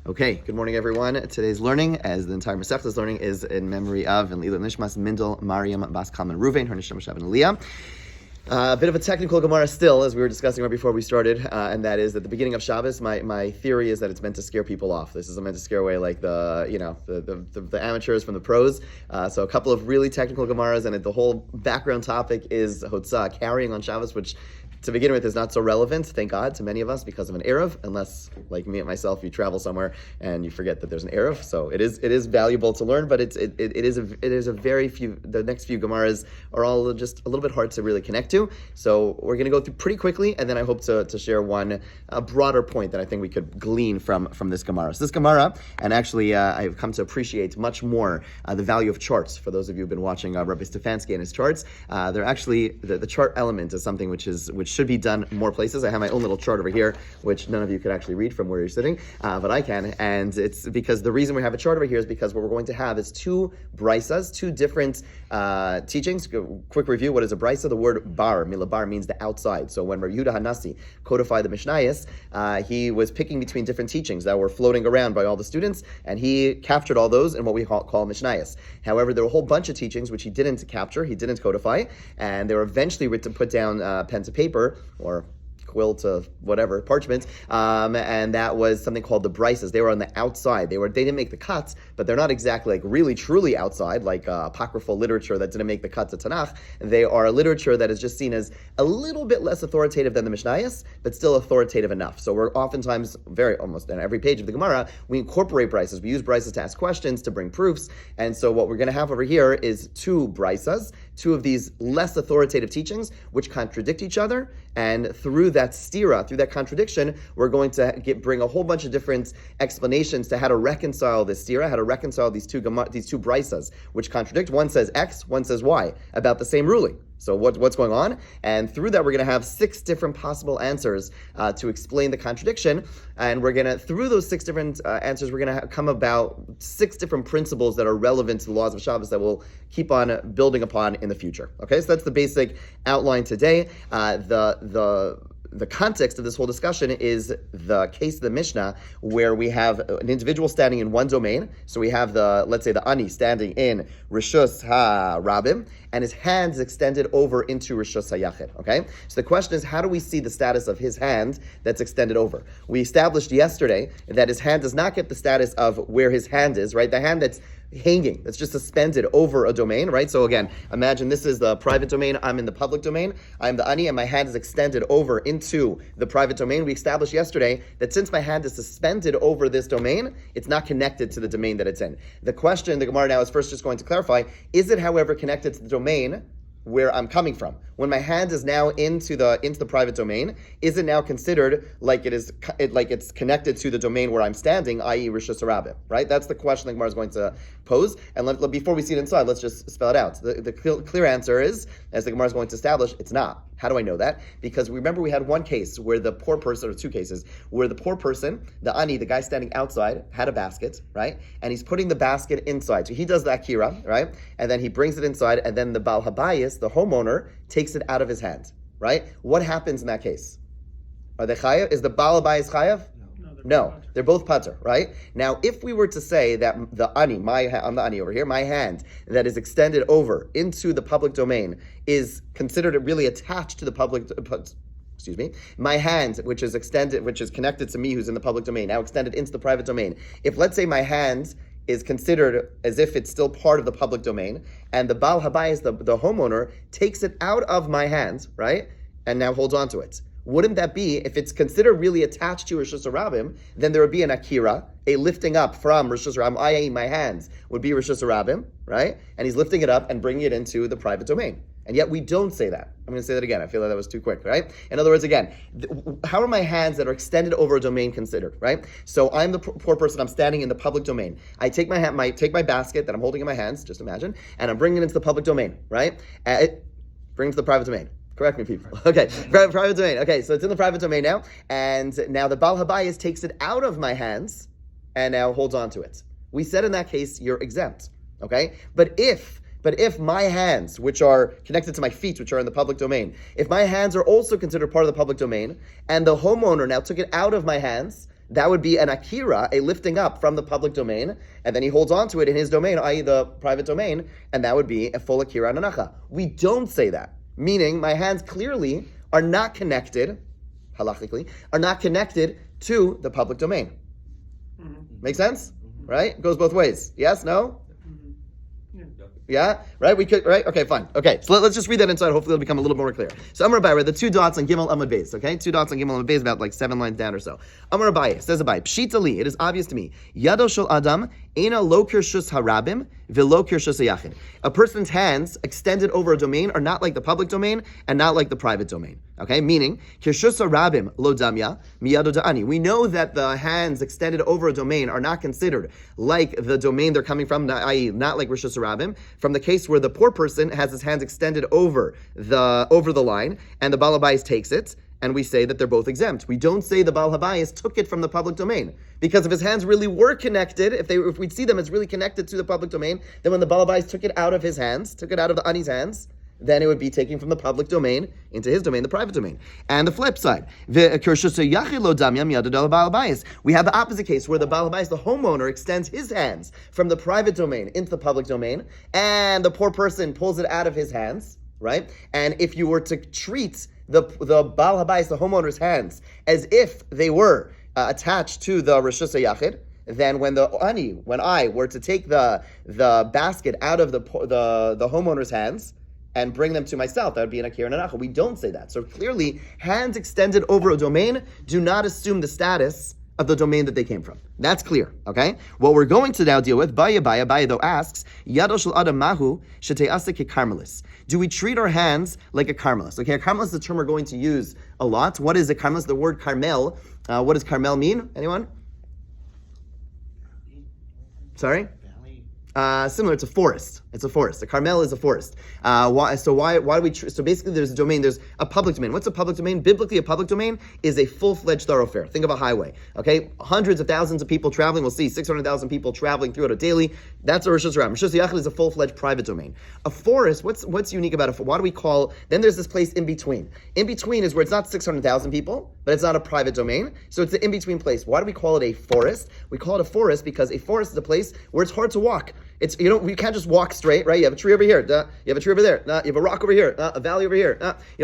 Okay, good morning, everyone. Today's learning, as the entire Masechta's learning, is in memory of and Lila Nishmas Mindel Mariam Bas Kalman Ruvain, her Nishma Shav and Aliyah. A bit of a technical Gemara still, as we were discussing right before we started, and that is at the beginning of Shabbos. My theory is that it's meant to scare people off. This is meant to scare away like the amateurs from the pros. So a couple of really technical Gemaras, and the whole background topic is Hotzah, carrying on Shabbos, which to begin with is not so relevant, thank God, to many of us because of an Erev, unless, like me and myself, you travel somewhere and you forget that there's an Erev. So it is valuable to learn, but it is a very few. The next few Gemaras are all just a little bit hard to really connect to. So we're going to go through pretty quickly, and then I hope to share a broader point that I think we could glean from this Gemara. So this Gemara, and actually I've come to appreciate much more the value of charts. For those of you who've been watching Rabbi Stefanski and his charts, they're actually the chart element is something which should be done more places. I have my own little chart over here, which none of you could actually read from where you're sitting, but I can. And it's because the reason we have a chart over here is because what we're going to have is two brisas, two different teachings. Quick review: what is a brisa? The word bar, milabar, means the outside. So when Rabbi Yehuda Hanasi codified the Mishnayos, he was picking between different teachings that were floating around by all the students, and he captured all those in what we call Mishnayos. However, there were a whole bunch of teachings which he didn't capture, he didn't codify, and they were eventually put down pen to paper or quill to whatever, parchment, and that was something called the brises. They were on the outside. They didn't make the cuts, but they're not exactly like really truly outside, like apocryphal literature that didn't make the cut to Tanakh. They are a literature that is just seen as a little bit less authoritative than the Mishnayos, but still authoritative enough. So we're oftentimes, almost on every page of the Gemara, we incorporate brises. We use brises to ask questions, to bring proofs, and so what we're going to have over here is two brisas, two of these less authoritative teachings, which contradict each other, and through that stira, through that contradiction, we're going to bring a whole bunch of different explanations to how to reconcile this stira, how to reconcile these two brisas, which contradict. One says X, one says Y, about the same ruling. So what's going on? And through that, we're going to have 6 different possible answers to explain the contradiction. And we're going to, through those 6 different answers, we're going to come about 6 different principles that are relevant to the laws of Shabbos that we'll keep on building upon in the future. Okay, so that's the basic outline today. The context of this whole discussion is the case of the Mishnah, where we have an individual standing in one domain. So we have let's say the Ani standing in Rishus HaRabim, and his hands extended over into Rishus HaYachid. Okay? So the question is, how do we see the status of his hand that's extended over? We established yesterday that his hand does not get the status of where his hand is, right? The hand that's hanging, that's just suspended over a domain, right? So again, imagine this is the private domain, I'm in the public domain, I'm the Ani, and my hand is extended over into the private domain. We established yesterday that since my hand is suspended over this domain, it's not connected to the domain that it's in. The question, the Gemara now is first just going to clarify, is it, however, connected to the domain where I'm coming from? When my hand is now into the private domain, is it now considered like it's connected to the domain where I'm standing, i.e. Rishus HaRabim, right? That's the question the Gemara is going to pose. And before we see it inside, let's just spell it out. The clear answer is, as the Gemara is going to establish, it's not. How do I know that? Because remember we had one case where the poor person, or 2 cases, where the poor person, the Ani, the guy standing outside, had a basket, right? And he's putting the basket inside. So he does the Akira, right? And then he brings it inside, and then the Baal Habayis, the homeowner, takes it out of his hand, right? What happens in that case? Are they chayav? Is the Baal Habayis chayav? No, they're both pater, right? Now, if we were to say that the Ani, I'm the Ani over here, my hand that is extended over into the public domain is considered really attached to the public, my hand, which is extended, which is connected to me who's in the public domain, now extended into the private domain. If, let's say, my hand is considered as if it's still part of the public domain, and the Baal Habayis, the homeowner, takes it out of my hand, right, and now holds on to it. Wouldn't that be, if it's considered really attached to Rishus HaRabim, then there would be an Akira, a lifting up from Rishus HaRabim, i.e. my hands would be Rishus HaRabim, right? And he's lifting it up and bringing it into the private domain. And yet we don't say that. I'm going to say that again. I feel like that was too quick, right? In other words, again, how are my hands that are extended over a domain considered, right? So I'm the poor person. I'm standing in the public domain. I take my basket that I'm holding in my hands, just imagine, and I'm bringing it into the public domain, right? Bring it to the private domain. Correct me, people. Okay, private domain. Okay, so it's in the private domain now, and now the Baal Habayis takes it out of my hands and now holds on to it. We said in that case, you're exempt, okay? But if my hands, which are connected to my feet, which are in the public domain, if my hands are also considered part of the public domain, and the homeowner now took it out of my hands, that would be an akira, a lifting up from the public domain, and then he holds on to it in his domain, i.e. the private domain, and that would be a full akira and anacha. We don't say that, meaning my hands clearly are not connected, halachically, are not connected to the public domain. Make sense? Right? It goes both ways. Yes? No? Yeah? Right? We could, right? Okay, fine. Okay, so let's just read that inside. Hopefully it'll become a little more clear. So Amar Abaye, the 2 dots on Gimel Amud Beis, okay? 2 dots on Gimel Amud Beis, about like 7 lines down or so. Amar Abaye, says Abaye, Pshita li, it is obvious to me, Yado shel Adam, Eina lo kirshus harabim, velo kirshus hayachid. A person's hands extended over a domain are not like the public domain and not like the private domain. Okay, meaning kirshus harabim lo damya miyado da'ani. We know that the hands extended over a domain are not considered like the domain they're coming from, i.e., not like rishus harabim. From the case where the poor person has his hands extended over the line and the Baal Habayis takes it, and we say that they're both exempt. We don't say the Baal Habayis took it from the public domain, because if his hands really were connected, if we'd see them as really connected to the public domain, then when the Baal Habayis took it out of his hands, took it out of the Ani's hands, then it would be taking from the public domain into his domain, the private domain. And the flip side, we have the opposite case where the Baal Habayis, the homeowner, extends his hands from the private domain into the public domain, and the poor person pulls it out of his hands, right? And if you were to treat the Baal Habayis, the homeowner's hands, as if they were attached to the Rishus HaYachid, then when I were to take the basket out of the homeowner's hands and bring them to myself, that would be an akira and anacha. We don't say that. So clearly, hands extended over a domain do not assume the status of the domain that they came from. That's clear, okay? What we're going to now deal with, Abaye though asks, Yado shel Adam mahu shete'asa kekarmelis. Do we treat our hands like a carmelis? Okay, a carmelis is the term we're going to use a lot. What is a carmelis? The word carmel, what does carmel mean? Anyone? Sorry? Similar, it's a forest. It's a forest. A carmel is a forest. Why do we? So basically, there's a domain. There's a public domain. What's a public domain? Biblically, a public domain is a full-fledged thoroughfare. Think of a highway. Okay, hundreds of thousands of people traveling. We'll see 600,000 people traveling through it daily. That's a Rishus Hashanah. Rishus Yachid is a full-fledged private domain. A forest. What's unique about it? Why do we call? Then there's this place in between. In between is where it's not 600,000 people, but it's not a private domain. So it's the in-between place. Why do we call it a forest? We call it a forest because a forest is a place where it's hard to walk. It's, we can't just walk straight, right? You have a tree over here, you have a tree over there, you have a rock over here, a valley over here.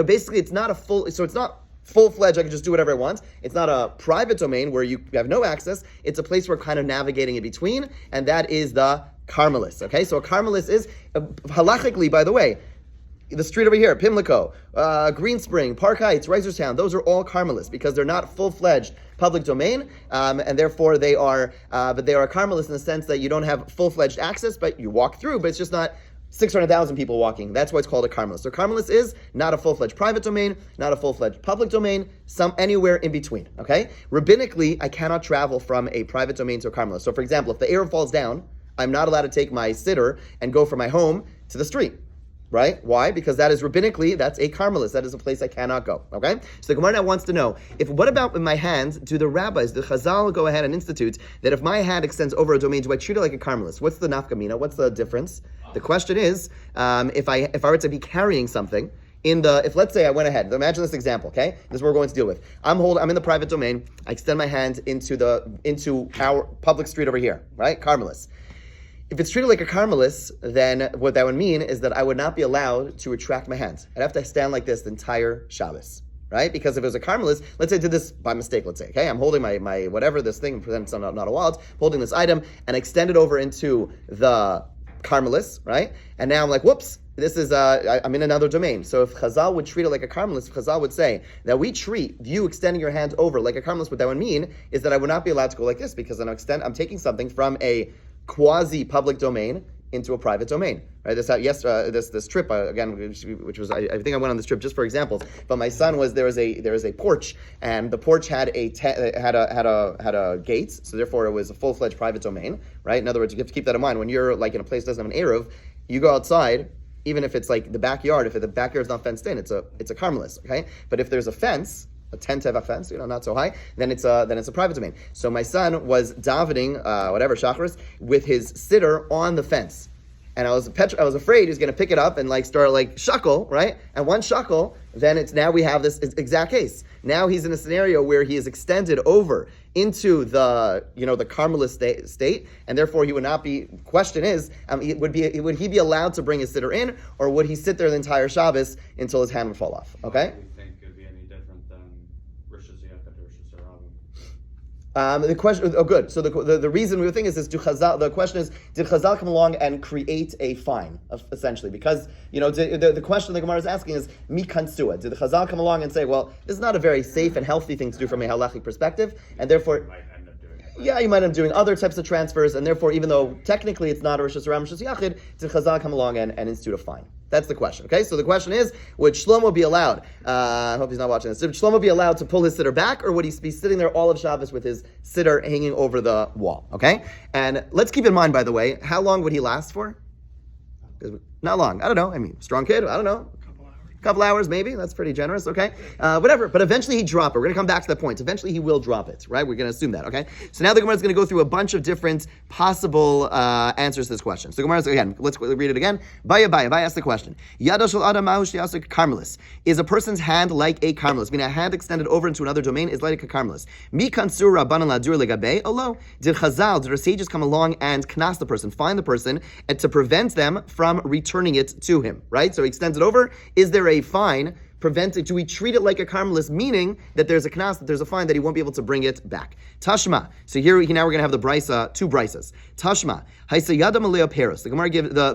Basically it's not it's not full-fledged, I can just do whatever I want. It's not a private domain where you have no access. It's a place we're kind of navigating in between, and that is the Carmelis, okay? So a Carmelis is, halachically, by the way, the street over here, Pimlico, Green Spring, Park Heights, Reisterstown, those are all Carmelists because they're not full-fledged public domain, and therefore they are Carmelists in the sense that you don't have full-fledged access, but you walk through, but it's just not 600,000 people walking. That's why it's called a Carmelist. So Carmelist is not a full-fledged private domain, not a full-fledged public domain, anywhere in between, okay? Rabbinically, I cannot travel from a private domain to a Carmelist. So for example, if the Erev falls down, I'm not allowed to take my sitter and go from my home to the street. Right? Why? Because that is rabbinically, that's a Carmelist. That is a place I cannot go. Okay? So the Gemara now wants to know, what about in my hand, do the rabbis, the Chazal go ahead and institute that if my hand extends over a domain, do I treat it like a Carmelist? What's the nafkamina? What's the difference? The question is, if I were to be carrying something, if let's say I went ahead, imagine this example, okay? This is what we're going to deal with. I'm in the private domain, I extend my hand into our public street over here, right? Carmelist. If it's treated like a Carmelist, then what that would mean is that I would not be allowed to retract my hands. I'd have to stand like this the entire Shabbos, right? Because if it was a Carmelist, let's say I did this by mistake, let's say, okay? I'm holding my whatever, this thing, pretend it's not a wallet, holding this item, and extend it over into the Carmelist, right? And now I'm like, whoops, this is, I'm in another domain. So if Chazal would treat it like a Carmelist, Chazal would say that we treat you extending your hand over like a Carmelist, what that would mean is that I would not be allowed to go like this because I'm taking something from a quasi-public domain into a private domain, right? This trip again, which was I think I went on this trip just for examples. But my son there was a porch, and the porch had a gate, so therefore it was a full-fledged private domain, right? In other words, you have to keep that in mind when you're like in a place that doesn't have an eruv, you go outside. Even if it's like the backyard, if the backyard is not fenced in, it's a Carmelist, okay? But if there's a fence, a tent have a fence, not so high, then it's a private domain. So my son was davening, shacharis, with his sitter on the fence. and I was afraid he was going to pick it up and like start like shekel, right? And one shekel, then it's now we have this exact case. Now he's in a scenario where he is extended over into the the Carmelist state, and therefore he would not be. Question is, would he be allowed to bring his sitter in, or would he sit there the entire Shabbos until his hand would fall off? Okay. The question. Oh, good. So the reason we were thinking is the question is, did Chazal come along and create a fine, essentially? Because the question the Gemara is asking is mi kansua. Did the Chazal come along and say, well, this is not a very safe and healthy thing to do from a halachic perspective, and therefore, you might end up doing other types of transfers, and therefore, even though technically it's not a Rishus Haram, Rishus Yachid, did Chazal come along and institute a fine? That's the question. Okay, so the question is, would Shlomo be allowed? I hope he's not watching this. Would Shlomo be allowed to pull his sitter back, or would he be sitting there all of Shabbos with his sitter hanging over the wall? Okay, and let's keep in mind, by the way, how long would he last for? Not long. I don't know. I mean, strong kid. I don't know. Couple hours, maybe. That's pretty generous, okay? Whatever. But eventually he'd drop it. We're going to come back to that point. Eventually he will drop it, right? We're going to assume that, okay? So now the Gemara is going to go through a bunch of different possible answers to this question. So the Gemara is, again, let's read it again. Baya asked the question. Yada shel adam ma'u sheyasek karmelis. Is a person's hand like a karmelis? Meaning a hand extended over into another domain is like a karmelis. Mi kansur rabbanan ladur legabe. Olo. Did Chazal, did our sages come along and knas the person, find the person, and to prevent them from returning it to him, right? So he extends it over. Is there a fine preventing? Do we treat it like a karmelis, meaning that there's a knas, that there's a fine that he won't be able to bring it back? Tashma. So now we're going to have the brisa, two brisas. Tashma. Haisayada maleo peros. The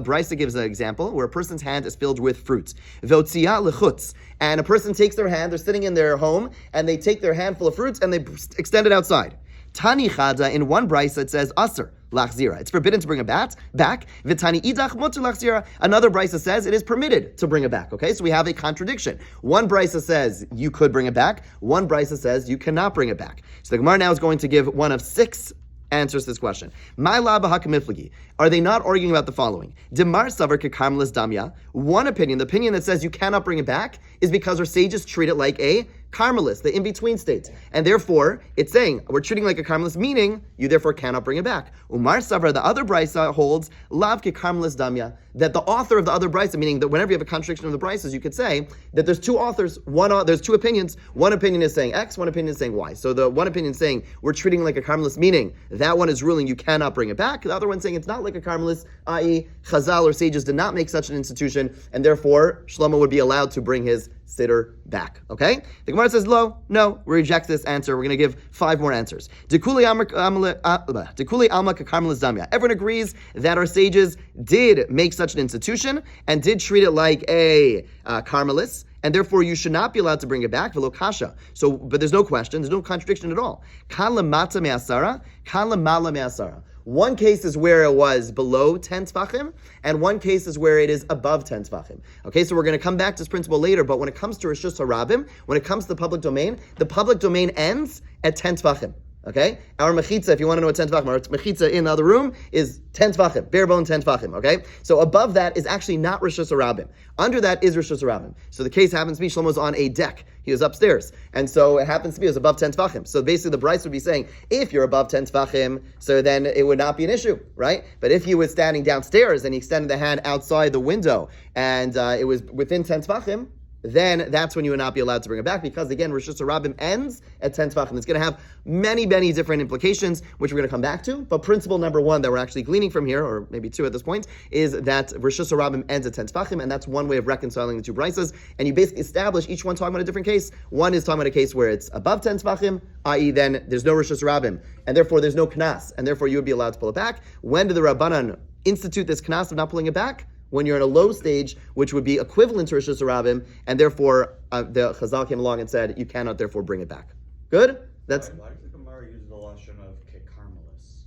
brisa gives an example where a person's hand is filled with fruit. Votzia lechutz. And a person takes their hand, they're sitting in their home, and they take their handful of fruits and they extend it outside. Tani chada, in one brisa it says aser lachzira. It's forbidden to bring a bat back. Vitani idach mutar lachzira. Another brisa says it is permitted to bring it back. Okay, so we have a contradiction. One brisa says you could bring it back. One brisa says you cannot bring it back. So the Gemara now is going to give one of 6 answers to this question. My laba hakamiflagi. Are they not arguing about the following? Demar savar kekarmelis damya. One opinion, the opinion that says you cannot bring it back, is because our sages treat it like a karmelis, the in-between state. And therefore, it's saying, we're treating like a karmelis, meaning you therefore cannot bring it back. Umar Savra, the other brisa, holds lav ke karmelis damya, that the author of the other brisa, meaning that whenever you have a contradiction of the brisas, you could say that there's 2 authors, there's 2 opinions. One opinion is saying X, one opinion is saying Y. So the one opinion is saying we're treating like a karmelis, meaning that one is ruling you cannot bring it back. The other one saying it's not like a karmelis, i.e. Chazal or sages did not make such an institution, and therefore Shlomo would be allowed to bring his sitter back. Okay? The Gemara says, no, we reject this answer. We're going to give 5 more answers. Dekuli alma kakarmelis damya. Everyone agrees that our sages did make such an institution and did treat it like a karmelis, and therefore you should not be allowed to bring it back. Velo kasha. So, but there's no question, there's no contradiction at all. Kan lamata me'asara, kan lamala me'asara. One case is where it was below 10 tefachim, and one case is where it is above 10 tefachim. Okay, so we're going to come back to this principle later, but when it comes to Rishus Harabim, when it comes to the public domain ends at 10 tefachim. Okay? Our mechitza, if you want to know what 10 tefachim, our mechitza in the other room is 10 tefachim, bare bone 10 tefachim, okay? So above that is actually not Rishus Harabim. Under that is Rishus Harabim. So the case happens to be Shlomo's on a deck. He was upstairs. And so it happens to be it was above 10 tefachim. So basically the Bryce would be saying, if you're above 10 tefachim, so then it would not be an issue, right? But if he was standing downstairs and he extended the hand outside the window and it was within 10 tefachim, then that's when you would not be allowed to bring it back, because again, Rishus Harabim ends at 10 tefachim. It's going to have many different implications, which we're going to come back to. But principle number 1 that we're actually gleaning from here, or maybe 2 at this point, is that Rishus Harabim ends at 10 tefachim, and that's one way of reconciling the 2 brises. And you basically establish each one talking about a different case. One is talking about a case where it's above 10 tefachim, i.e. then there's no Rishus Harabim, and therefore there's no knas, and therefore you would be allowed to pull it back. When did the Rabbanan institute this knas of not pulling it back? When you're in a low stage, which would be equivalent to Rishus Harabim, and therefore the Chazal came along and said, you cannot therefore bring it back. Good? That's. Why does the Gemara use the lashon of Karmelis?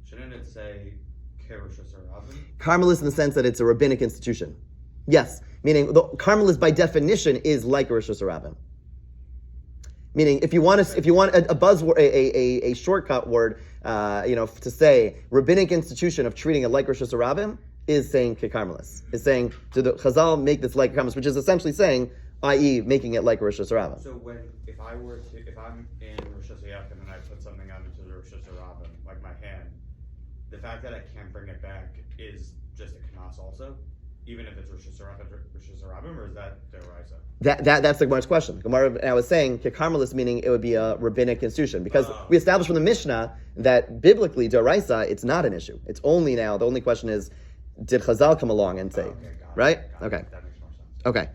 Shouldn't it say Rishus Harabim? Karmelis in the sense that it's a rabbinic institution. Yes, meaning the Karmelis by definition is like a Rishus Harabim. Meaning, if you want a buzzword, a shortcut word, to say rabbinic institution of treating it like Rishus Harabim, is saying Kekarmelis. Is saying, to the Chazal make this like Karmelis, which is essentially saying, i.e. making it like Rishus Harabim. So if I'm in Rishus Harabim and I put something out into the Rishus Harabim, like my hand, the fact that I can't bring it back is just a knas also, even if it's Rosh Hashanah, or is that Deraisa? That's the Gemara's question. The Gemara, and I was saying, Kekarmelis, meaning it would be a rabbinic institution. Because we established from the Mishnah that biblically, Deraisa, it's not an issue. It's only now, the only question is, did Chazal come along and say, right? Okay. That makes more sense. Okay.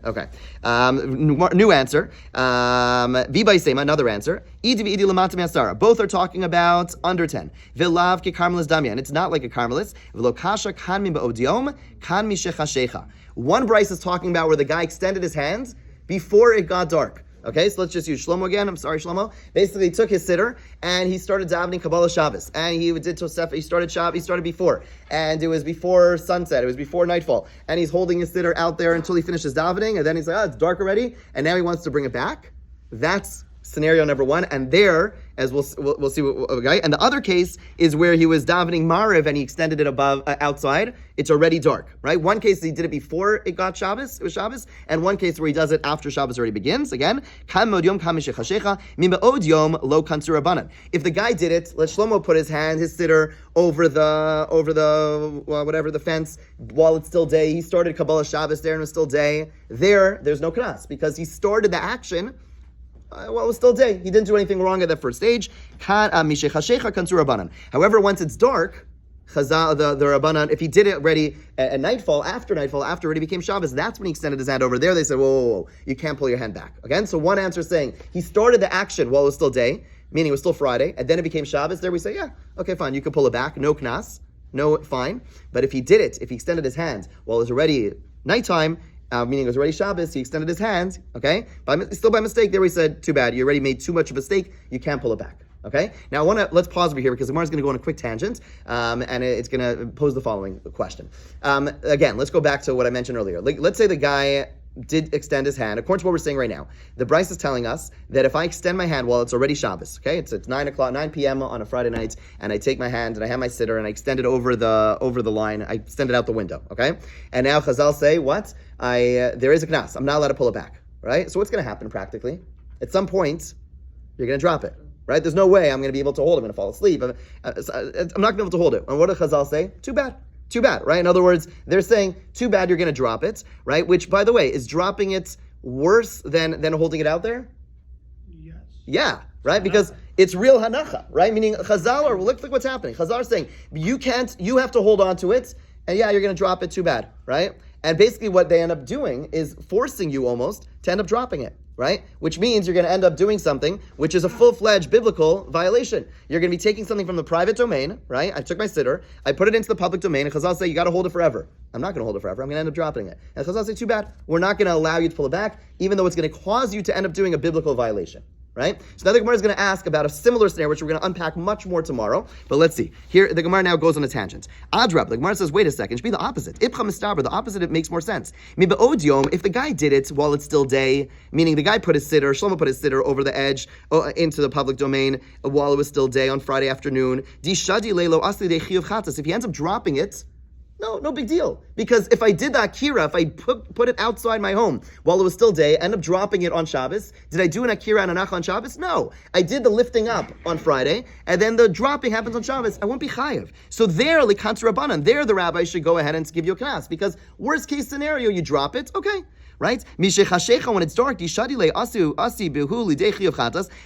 New answer. V'bay Sema, another answer. Idi lamata me'asara. Both are talking about under 10. V'lav kekarmelis damya. And it's not like a karmelis. V'lo kasha kan mi ba'odiom, kan mi shechashecha. One Bryce is talking about where the guy extended his hands before it got dark. Okay, so let's just use Shlomo again. I'm sorry, Shlomo. Basically, he took his sitter and he started davening Kabbalah Shabbos. And he did Tosef. He started before. And it was before sunset. It was before nightfall. And he's holding his sitter out there until he finishes davening. And then he's like, it's dark already. And now he wants to bring it back. That's scenario number one. And there, as we'll see, okay. And the other case is where he was davening Mariv and he extended it above outside. It's already dark, right? One case he did it before it got Shabbos, it was Shabbos, and one case where he does it after Shabbos already begins. Again, kam mod yom kam mishechashecha mimba od yom lo kansur rabbanan. If the guy did it, let Shlomo put his sitter over the fence while it's still day. He started Kabbalah Shabbos there and it was still day. There's no knas because he started the action. It was still day. He didn't do anything wrong at that first stage. However, once it's dark, Chazal, the Rabbanan, if he did it already at nightfall, after it already became Shabbos, that's when he extended his hand over there. They said, whoa, you can't pull your hand back. Again, so one answer is saying he started the action while it was still day, meaning it was still Friday, and then it became Shabbos. There we say, yeah, okay, fine, you can pull it back, no knas, no, fine. But if he extended his hand while it was already nighttime, meaning it was already Shabbos, he extended his hand, okay? Still by mistake, there we said, too bad, you already made too much of a mistake, you can't pull it back, okay? Now let's pause over here because Gemara is going to go on a quick tangent, and it's going to pose the following question. Again, let's go back to what I mentioned earlier. Let's say the guy did extend his hand. According to what we're saying right now, the Bryce is telling us that if I extend my hand while it's already Shabbos, okay, it's 9 p.m. on a Friday night, and I take my hand and I have my sitter and I extend it over the line, I extend it out the window, okay? And now Chazal say, what? There is a knas. I'm not allowed to pull it back, right? So what's going to happen practically? At some point, you're going to drop it, right? There's no way I'm going to be able to hold it. I'm going to fall asleep. I'm not going to be able to hold it. And what does Chazal say? Too bad, right? In other words, they're saying, too bad you're going to drop it, right? Which, by the way, is dropping it worse than holding it out there? Yes. Yeah, right? Because it's real hanacha, right? Meaning Chazal, look what's happening. Chazal is saying, you have to hold on to it, and yeah, you're going to drop it, too bad, right? And basically what they end up doing is forcing you almost to end up dropping it, right? Which means you're going to end up doing something which is a full-fledged biblical violation. You're going to be taking something from the private domain, right? I took my sitter, I put it into the public domain, and Chazal say, you got to hold it forever. I'm not going to hold it forever. I'm going to end up dropping it. And Chazal say, too bad. We're not going to allow you to pull it back, even though it's going to cause you to end up doing a biblical violation. Right? So now the Gemara is going to ask about a similar scenario, which we're going to unpack much more tomorrow. But let's see. Here, the Gemara now goes on a tangent. Adrab, the Gemara says, wait a second, it should be the opposite. Ipcha mistaber, the opposite, it makes more sense. Mi'ba'od yom, if the guy did it while it's still day, meaning the guy put his sitter, Shlomo put his sitter over the edge, into the public domain while it was still day on Friday afternoon, di shadi leilo asli de chiyuv chatas, if he ends up dropping it, no big deal. Because if I did the Akira, if I put it outside my home while it was still day, end up dropping it on Shabbos, did I do an Akira and an Ach on Shabbos? No. I did the lifting up on Friday, and then the dropping happens on Shabbos. I won't be chayiv. So there, Likant Rabbanan, there the rabbi should go ahead and give you a knas. Because worst case scenario, you drop it, okay. Right? When it's dark,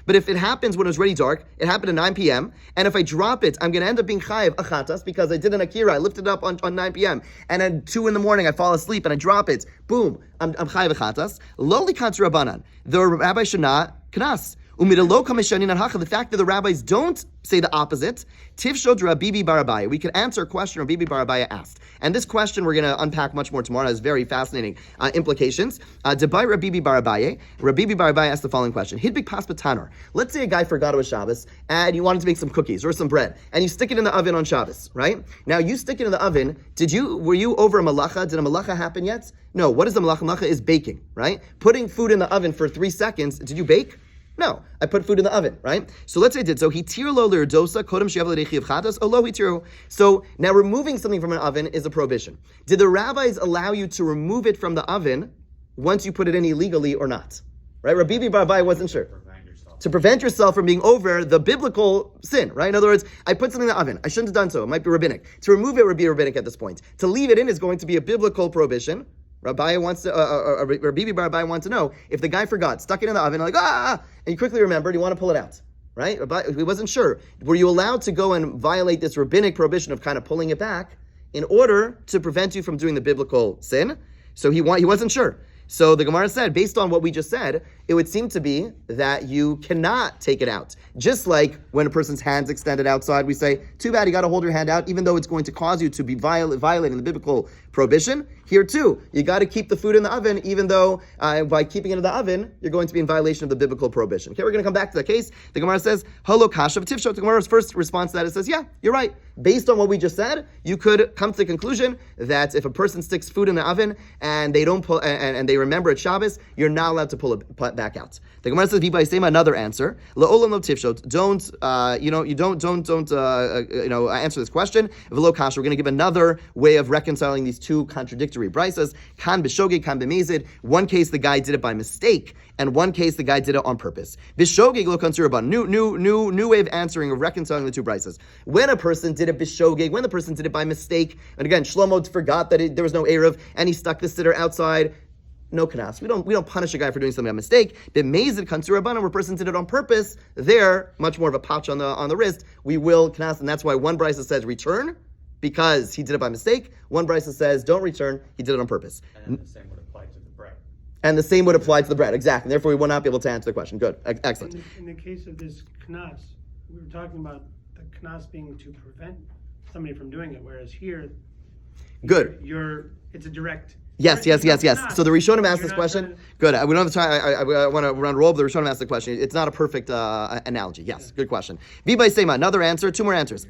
but if it happens when it's already dark, it happened at 9 p.m., and if I drop it, I'm going to end up being chayiv a chatas because I did an akira, I lifted it up on 9 p.m., and at 2 in the morning I fall asleep and I drop it, boom, I'm chayiv a chatas. Loli kantra rabbanan, the rabbi should not knas. The fact that the rabbis don't say the opposite, Tifshod Rabibi Barabai. We can answer a question Rabibi Barabai asked. And this question we're going to unpack much more tomorrow. It has very fascinating implications. Debai Rabibi Barabai. Rabibi Barabai asked the following question. Hidbik Paspatanor. Let's say a guy forgot it was Shabbos and you wanted to make some cookies or some bread and you stick it in the oven on Shabbos, right? Now you stick it in the oven. Were you over a malacha? Did a malacha happen yet? No. What is the malacha? Malacha is baking, right? Putting food in the oven for 3 seconds. Did you bake? No, I put food in the oven, right? So let's say I did. So hitir lo l'irdosa kodem she'av l'dechiv chatas o lo hitiru. So now removing something from an oven is a prohibition. Did the rabbis allow you to remove it from the oven once you put it in illegally or not? Right? Rabbi Barbai wasn't sure. Prevent yourself to prevent yourself from being over the biblical sin, right? In other words, I put something in the oven. I shouldn't have done so. It might be rabbinic. To remove it would be rabbinic at this point. To leave it in is going to be a biblical prohibition. Rabbi wants to, Rabbi Bar wants to know if the guy forgot, stuck it in the oven, and you quickly remembered, you want to pull it out, right? He wasn't sure. Were you allowed to go and violate this rabbinic prohibition of kind of pulling it back in order to prevent you from doing the biblical sin? So he wasn't sure. So the Gemara said, based on what we just said, it would seem to be that you cannot take it out. Just like when a person's hand's extended outside, we say, too bad, you got to hold your hand out, even though it's going to cause you to be violating the biblical prohibition. Here too, you got to keep the food in the oven, even though by keeping it in the oven, you're going to be in violation of the biblical prohibition. Okay, we're going to come back to the case. The Gemara says, Holo kasha v'tifshot. The Gemara's first response to that, it says, yeah, you're right. Based on what we just said, you could come to the conclusion that if a person sticks food in the oven and they don't pull and they remember it's Shabbos, you're not allowed to pull it back out. The Gemara says, "V'bay sema," another answer. La'olam lo tifshot. Don't answer this question. V'lo kasha. We're going to give another way of reconciling these two contradictory brises. Kan b'shogeg, kan b'mezid. One case the guy did it by mistake, and one case the guy did it on purpose. B'shogeg lo kansuraban. New way of answering, of reconciling the two brises. When a person did it b'shogeg, when the person did it by mistake, and again Shlomo forgot that there was no eruv, and he stuck the sitter outside. No kanas. We don't punish a guy for doing something by mistake. B'mezid kansuraban, where a person did it on purpose, there much more of a patch on the wrist. We will kanas, and that's why one brisa says return because he did it by mistake. One brisa says don't return. He did it on purpose. And the same would apply to the bread. And the same would apply to the bread, exactly. Therefore, we will not be able to answer the question. Good, excellent. In the case of this knas, we were talking about the knas being to prevent somebody from doing it, whereas here, Good. It's a direct. Yes. So the Rishonim asked this question. Good. We don't have time. I want to run roll, but the Rishonim asked the question. It's not a perfect analogy. Yes, good question. V'bay sema, another answer. Two more answers.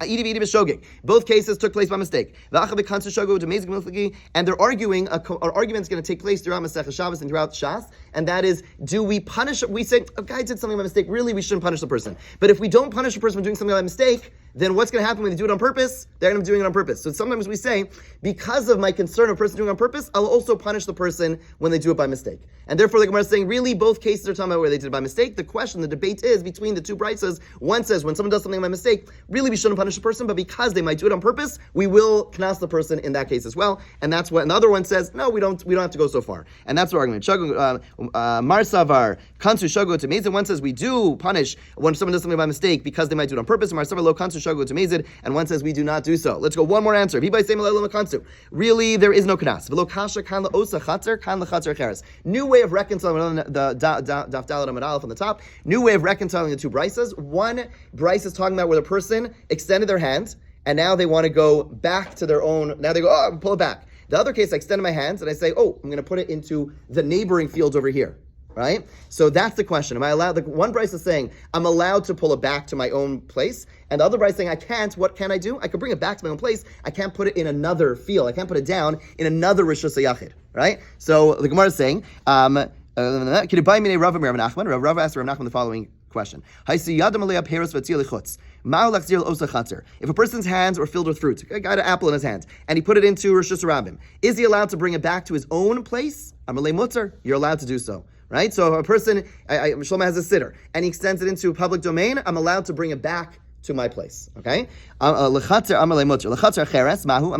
Both cases took place by mistake. And they're arguing. Our argument is going to take place throughout Masechah Shabbos and throughout Shas. And that is, do we punish? We say a guy did something by mistake. Really, we shouldn't punish the person. But if we don't punish a person for doing something by mistake, then what's going to happen when they do it on purpose? They're going to be doing it on purpose. So sometimes we say, because of my concern of a person doing it on purpose, I'll also punish the person when they do it by mistake. And therefore the Gemara is saying, really, both cases are talking about where they did it by mistake. The question, the debate is between the two brises. One says, when someone does something by mistake, really we shouldn't punish the person, but because they might do it on purpose, we will knas the person in that case as well. And that's what another one says, no, we don't have to go so far. And that's our argument. Marsavar, Kansu Shago to Mezid. One says we do punish when someone does something by mistake because they might do it on purpose. Marsavar lo Kansu Shago to Mezid. And one says we do not do so. Let's go one more answer. Really, there is no knas. New way of reconciling the Daf Daled Amud Aleph on the top. New way of reconciling the two brises. One brise is talking about where the person extended their hand and now they want to go back to their own. Now they go, pull it back. The other case, I extended my hands and I say, I'm going to put it into the neighboring field over here. Right? So that's the question. Am I allowed? The one brise is saying I'm allowed to pull it back to my own place, and the other brise is saying I can't. What can I do? I could bring it back to my own place. I can't put it in another field. I can't put it down in another rishus hayachid. Right? So the Gemara is saying, Rav asked Rav Nachman the following question: if a person's hands were filled with fruit, a guy had an apple in his hand, and he put it into rishus harabim, is he allowed to bring it back to his own place? Amalei mutter, you're allowed to do so. Right? So if a person, Shlomo has a sitter, and he extends it into public domain, I'm allowed to bring it back to my place. Okay? Am I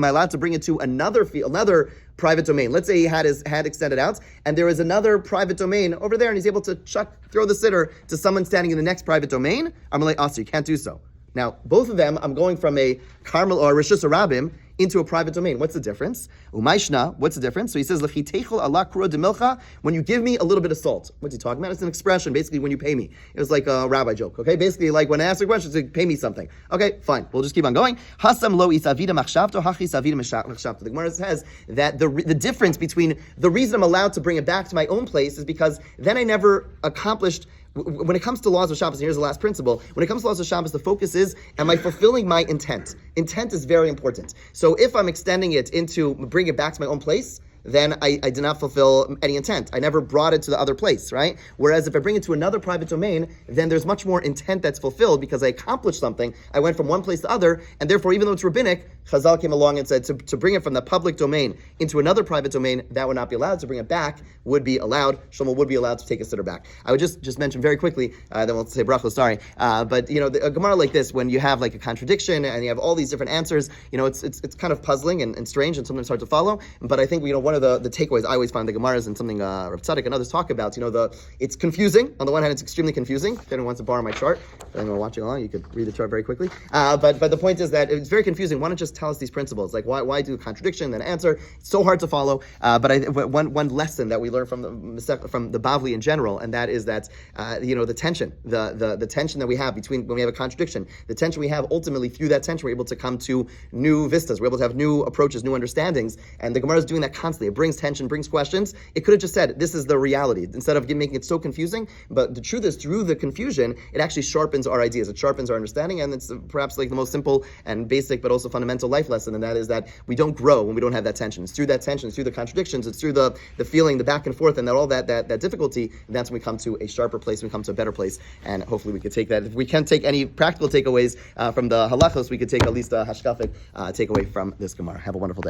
allowed to bring it to another field, another private domain? Let's say he had his hand extended out, and there is another private domain over there, and he's able to throw the sitter to someone standing in the next private domain. I'm like, you can't do so. Now, both of them, I'm going from a Carmel or Rishus Harabim into a private domain. What's the difference? Umayshna, what's the difference? So he says, when you give me a little bit of salt. What's he talking about? It's an expression, basically, when you pay me. It was like a rabbi joke, okay? Basically, like when I ask a question, it's like, pay me something. Okay, fine. We'll just keep on going. Hasam lo isavida machshavto, hachi savida machshavto. The Gemara says that the difference between the reason I'm allowed to bring it back to my own place is because then I never accomplished. When it comes to laws of Shabbos, and here's the last principle, when it comes to laws of Shabbos, the focus is, am I fulfilling my intent? Intent is very important. So if I'm extending it bring it back to my own place, then I did not fulfill any intent. I never brought it to the other place, right? Whereas if I bring it to another private domain, then there's much more intent that's fulfilled because I accomplished something. I went from one place to other, and therefore, even though it's rabbinic, Chazal came along and said to bring it from the public domain into another private domain, that would not be allowed. To bring it back would be allowed. Shlomo would be allowed to take a sitter back. I would just mention very quickly, then we'll say brachos, sorry. But a Gemara like this, when you have like a contradiction and you have all these different answers, it's kind of puzzling and strange and sometimes hard to follow. But I think one of the takeaways I always find the Gemaras and something Rav Tzadok and others talk about, it's confusing. On the one hand, it's extremely confusing. If anyone wants to borrow my chart, if anyone watching along, you could read the chart very quickly. But the point is that it's very confusing. Why not just tell us these principles? Like why do contradiction then answer? It's so hard to follow. But one lesson that we learn from the Bavli in general, and that is that the tension, the tension that we have between when we have a contradiction, the tension we have ultimately through that tension we're able to come to new vistas. We're able to have new approaches, new understandings, and the Gemara is doing that constantly. It brings tension, brings questions. It could have just said this is the reality instead of making it so confusing. But the truth is, through the confusion, it actually sharpens our ideas. It sharpens our understanding, and it's perhaps like the most simple and basic, but also fundamental life lesson, and that is that we don't grow when we don't have that tension. It's through that tension, it's through the contradictions, it's through the feeling, the back and forth, and all that difficulty. And that's when we come to a sharper place, we come to a better place, and hopefully we could take that. If we can't take any practical takeaways from the halachos, we could take at least a hashkafic takeaway from this Gemara. Have a wonderful day.